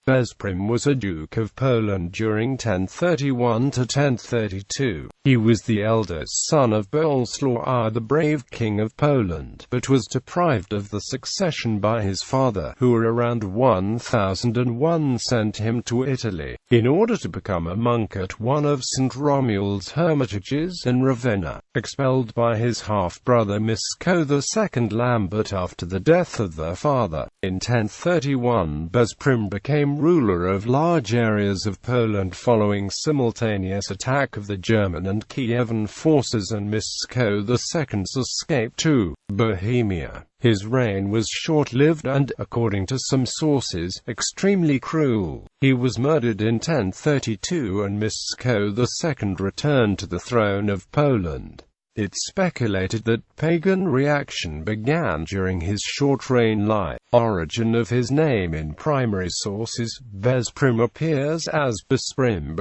Bezprym was a Duke of Poland during 1031 to 1032. He was the eldest son of Bolesław I the Brave, King of Poland, but was deprived of the succession by his father, who around 1001 sent him to Italy, in order to become a monk at one of Saint Romuald's hermitages in Ravenna. Expelled by his half-brother Mieszko II Lambert after the death of their father. In 1031 Bezprym became ruler of large areas of Poland following simultaneous attack of the German and Kievan forces, and Mieszko II's escape to Bohemia. His reign was short-lived and, according to some sources, extremely cruel. He was murdered in 1032 and Mieszko II returned to the throne of Poland. It's speculated that pagan reaction began during his short reign. Origin of his name in primary sources: Bezprym appears as Bezprym,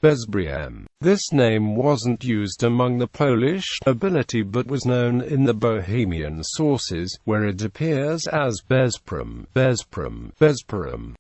Bezprym. This name wasn't used among the Polish nobility but was known in the Bohemian sources, where it appears as Bezprym.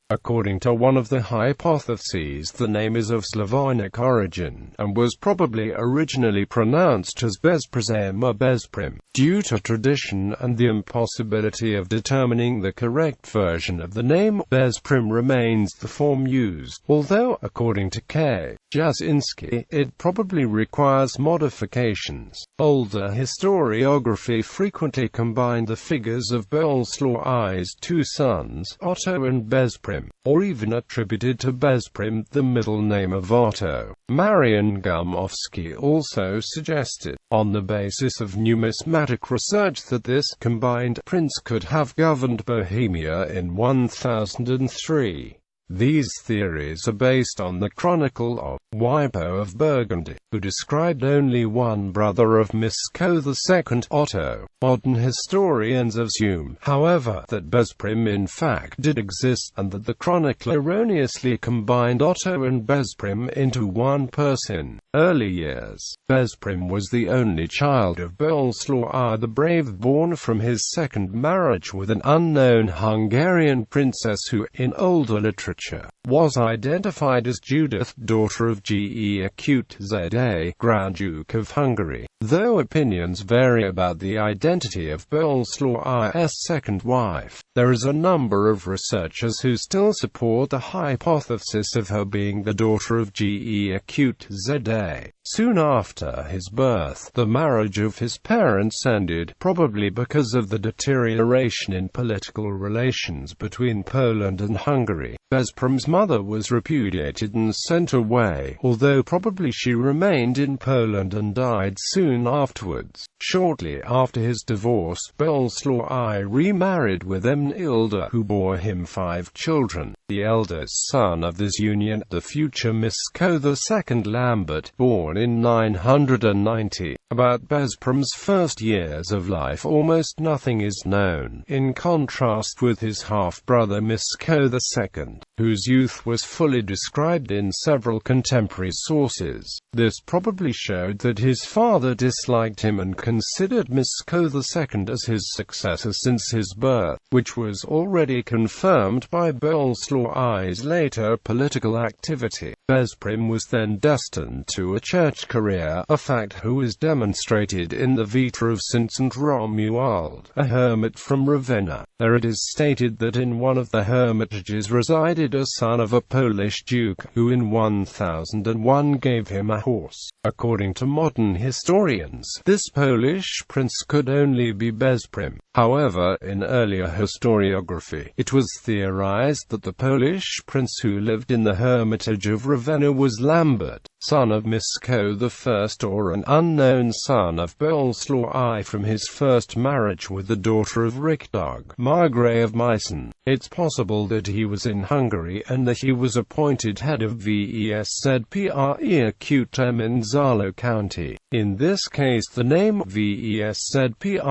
According to one of the hypotheses, the name is of Slavonic origin, and was probably originally pronounced as Bezprym or Bezprym. Due to tradition and the impossibility of determining the correct version of the name, Bezprym remains the form used, although, according to K. Jasinski, it probably requires modifications. Older historiography frequently combined the figures of Bolesław I's two sons, Otto and Bezprym, or even attributed to Bezprym the middle name of Otto. Marian Gumowski also suggested, on the basis of numismatic research, that this combined prince could have governed Bohemia in 1003. These theories are based on the chronicle of Wipo of Burgundy, who described only one brother of Mieszko II, Otto. Modern historians assume, however, that Bezprym in fact did exist, and that the chronicle erroneously combined Otto and Bezprym into one person. Early years. Bezprym was the only child of Bolesław I the Brave, born from his second marriage with an unknown Hungarian princess who, in older literature, was identified as Judith, daughter of Ge-Za, Grand Duke of Hungary. Though opinions vary about the identity of Bolesław I's second wife, there is a number of researchers who still support the hypothesis of her being the daughter of Ge-Za. Soon after his birth, the marriage of his parents ended, probably because of the deterioration in political relations between Poland and Hungary. Bezprym's mother was repudiated and sent away, although probably she remained in Poland and died soon afterwards. Shortly after his divorce, Bolesław I remarried with Emilda, who bore him 5 children. The eldest son of this union, the future Mieszko II Lambert, born in 990. About Bezprym's first years of life almost nothing is known, in contrast with his half-brother Mieszko II, whose youth was fully described in several contemporary sources. This probably showed that his father disliked him and considered Mieszko II as his successor since his birth, which was already confirmed by Bolesław I's later political activity. Bezprym was then destined to a church career, a fact who is demonstrated in the Vita of Saint Romuald, a hermit from Ravenna. There it is stated that in one of the hermitages resided a son of a Polish duke, who in 1001 gave him a horse. According to modern historians, this Polish prince could only be Bezprym. However, in earlier historiography, it was theorized that the Polish prince who lived in the hermitage of Ravenna was Lambert, son of Mieszko I, or an unknown son of Bolesław I from his first marriage with the daughter of Richtag, Margrave of Meissen. It's possible that he was in Hungary and that he was appointed head of Bezprym in Zalo County. In this case, the name Bezprym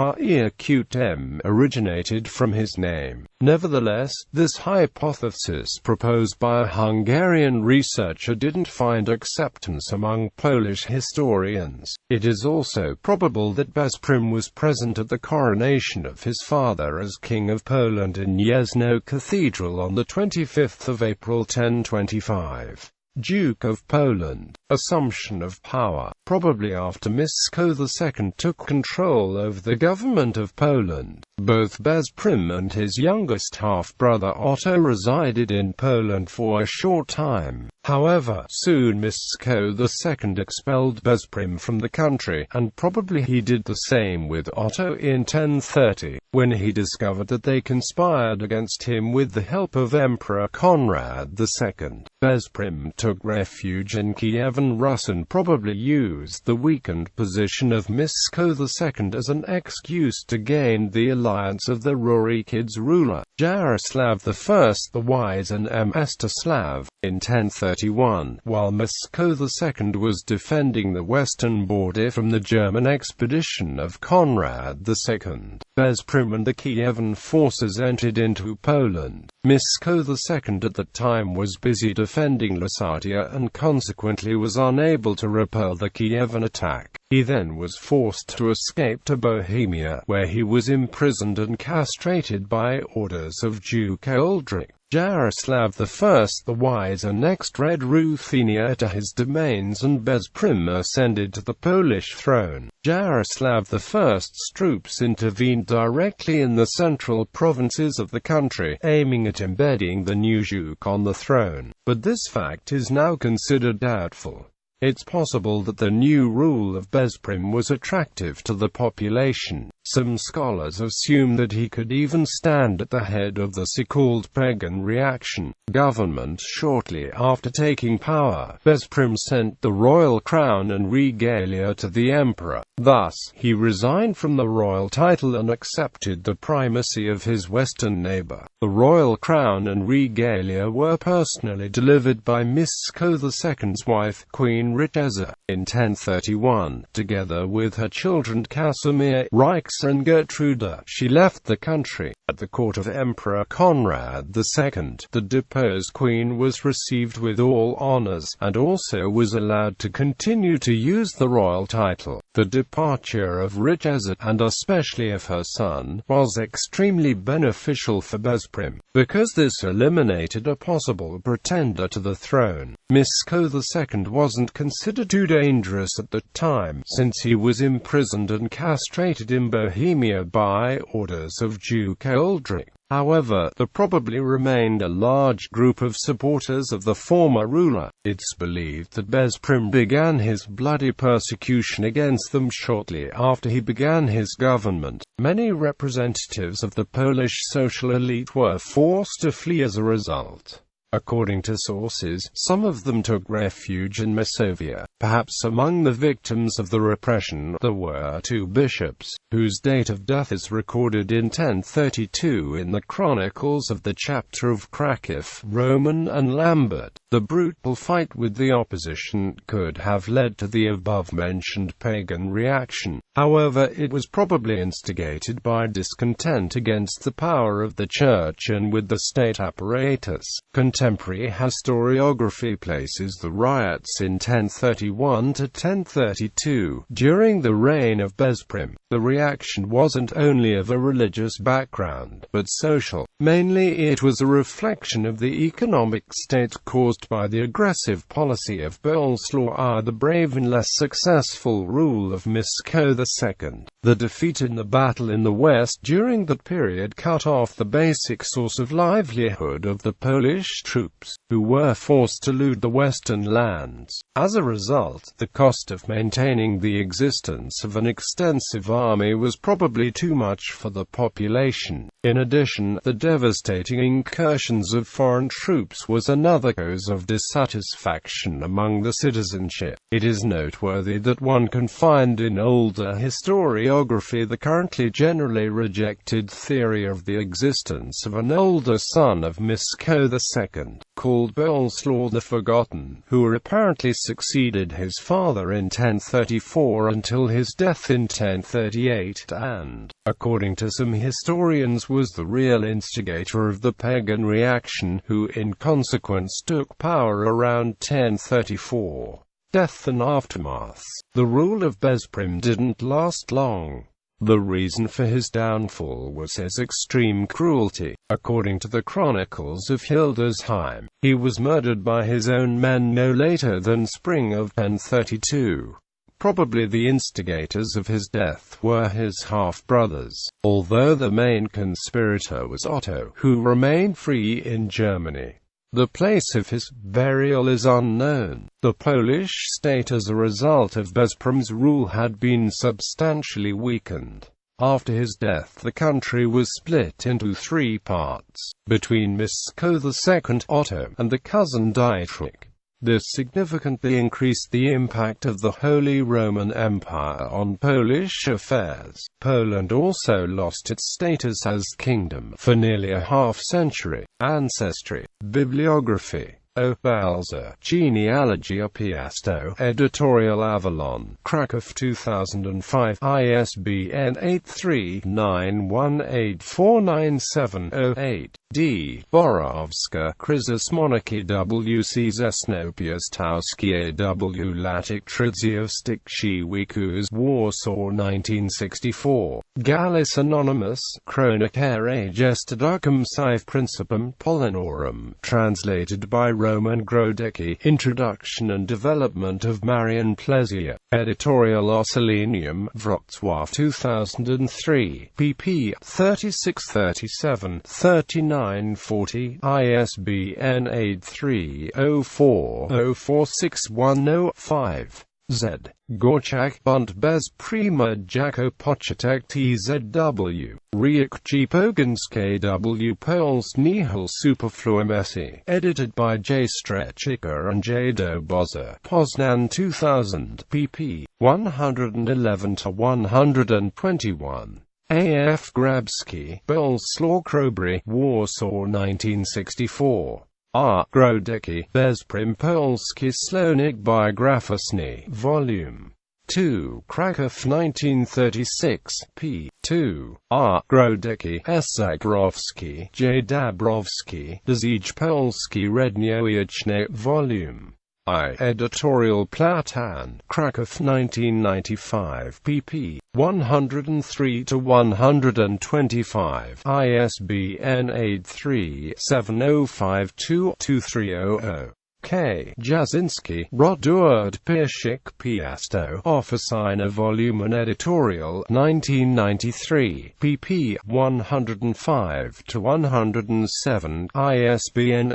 originated from his name. Nevertheless, this hypothesis proposed by a Hungarian researcher didn't find acceptance acceptance among Polish historians. It is also probable that Bezprym was present at the coronation of his father as King of Poland in Gniezno Cathedral on the 25th of April 1025. Duke of Poland. Assumption of power. Probably after Mieszko II took control over the government of Poland, both Bezprym and his youngest half-brother Otto resided in Poland for a short time. However, soon Mieszko II expelled Bezprym from the country, and probably he did the same with Otto in 1030, when he discovered that they conspired against him with the help of Emperor Conrad II. Bezprym took refuge in Kievan Rus and probably used the weakened position of Mieszko II as an excuse to gain the alliance of the Rurikid's ruler, Jaroslav I the Wise and Mstislav, in 1031, while Mieszko II was defending the western border from the German expedition of Conrad II. Bezprym and the Kievan forces entered into Poland. Mieszko II at the time was busy defending Lusatia and consequently was unable to repel the Kievan attack. He then was forced to escape to Bohemia, where he was imprisoned and castrated by orders of Duke Uldrich. Jaroslav I the Wise annexed Red Ruthenia to his domains and Bezprym ascended to the Polish throne. Jaroslav I's troops intervened directly in the central provinces of the country, aiming at embedding the new Duke on the throne, but this fact is now considered doubtful. It's possible that the new rule of Bezprym was attractive to the population. Some scholars assume that he could even stand at the head of the so-called pagan reaction government. Shortly after taking power, Bezprym sent the royal crown and regalia to the emperor. Thus, he resigned from the royal title and accepted the primacy of his western neighbor. The royal crown and regalia were personally delivered by Mieszko II's wife, Queen Richeza, in 1031, together with her children Casimir, Rix and Gertruda. She left the country. At the court of Emperor Conrad II, the deposed queen was received with all honors, and also was allowed to continue to use the royal title. The departure of Richeza, and especially of her son, was extremely beneficial for Bezprym, because this eliminated a possible pretender to the throne. Mieszko II wasn't considered too dangerous at the time, since he was imprisoned and castrated in Bohemia by orders of Duke Uldrich. However, there probably remained a large group of supporters of the former ruler. It's believed that Bezprym began his bloody persecution against them shortly after he began his government. Many representatives of the Polish social elite were forced to flee as a result. According to sources, some of them took refuge in Masovia. Perhaps among the victims of the repression, there were two bishops, whose date of death is recorded in 1032 in the chronicles of the chapter of Kraków, Roman and Lambert. The brutal fight with the opposition could have led to the above-mentioned pagan reaction. However, it was probably instigated by discontent against the power of the church and with the state apparatus. Contemporary historiography places the riots in 1031 to 1032. During the reign of Bezprym, the reaction wasn't only of a religious background, but social. Mainly it was a reflection of the economic state caused by the aggressive policy of Bolesław I the Brave and less successful rule of Mieszko II. The defeat in the battle in the west during that period cut off the basic source of livelihood of the Polish troops, who were forced to loot the western lands. As a result, the cost of maintaining the existence of an extensive army was probably too much for the population. In addition, the devastating incursions of foreign troops was another cause of dissatisfaction among the citizenship. It is noteworthy that one can find in older historiography the currently generally rejected theory of the existence of an older son of Mieszko II, called Bolesław the Forgotten, who apparently succeeded his father in 1034 until his death in 1038 and, according to some historians, was the real instigator of the pagan reaction, who in consequence took power around 1034. Death and aftermath. The rule of Bezprym didn't last long. The reason for his downfall was his extreme cruelty. According to the chronicles of Hildesheim, he was murdered by his own men no later than spring of 1032. Probably the instigators of his death were his half-brothers, although the main conspirator was Otto, who remained free in Germany. The place of his burial is unknown. The Polish state as a result of Bezprym's rule had been substantially weakened. After his death the country was split into three parts, between Mieszko II Otto and the cousin Dietrich. This significantly increased the impact of the Holy Roman Empire on Polish affairs. Poland also lost its status as kingdom for nearly a half-century. Ancestry, bibliography, Opelza, Genealogy Piasto, Editorial Avalon, Krakow 2005, ISBN 83-91849708, D. Borowska, Kryzys Monarchy W.C. Zesnopiastowski A.W. Latic Trzyowstik Wikus Warsaw 1964. Gallus Anonymous, Chronicare Gestadacum Sive Principum Polinorum, translated by Roman Grodecki. Introduction and Development of Marian Plesia. Editorial Ocelenium, Wrocław 2003, pp. 36-37-39-40, ISBN 83-04-046105. Z. Gorczak Bunt Bezpryma Jako Poczytek TZW. Riek G. Pogans KW Pols Nihil Superfluum SE. Edited by J. Strechika and J. Doboza. Poznan 2000, pp. 111-121. A. F. Grabski, Bolesław Krobry, Warsaw 1964. R. Grodecki, Bezprym Polski Slonik Biographusny, Volume 2, Krakow 1936, p. 2. R. Grodecki, S. Zagrowski, J. Dabrowski, Dzij Polski Redniowieczne, Volume I. Editorial Platan, Krakow 1995, pp. 103-125, ISBN 83-7052-2300. K. Jasinski, Rodward Piersik Piasto, Officina Volume and Editorial, 1993, pp. 105-107, ISBN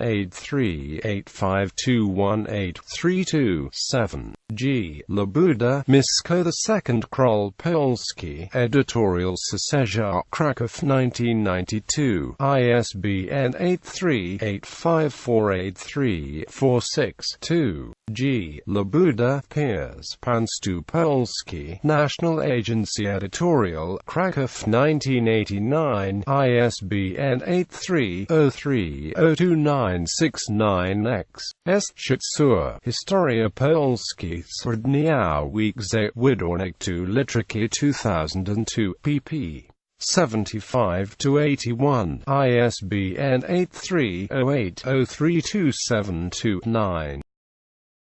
83-85218-32-7. G. Labuda, Mieszko II Król Polski, Editorial Sesja, Krakow 1992, ISBN 83-85483-46-2. G. Labuda, Piers Państwo Polski, National Agency Editorial, Krakow 1989, ISBN 83-03-02969-X. Estsur, Historia Polski Srednia Wigze Widornik2 Literaki 2002, pp. 75-81, ISBN 83-08-032729.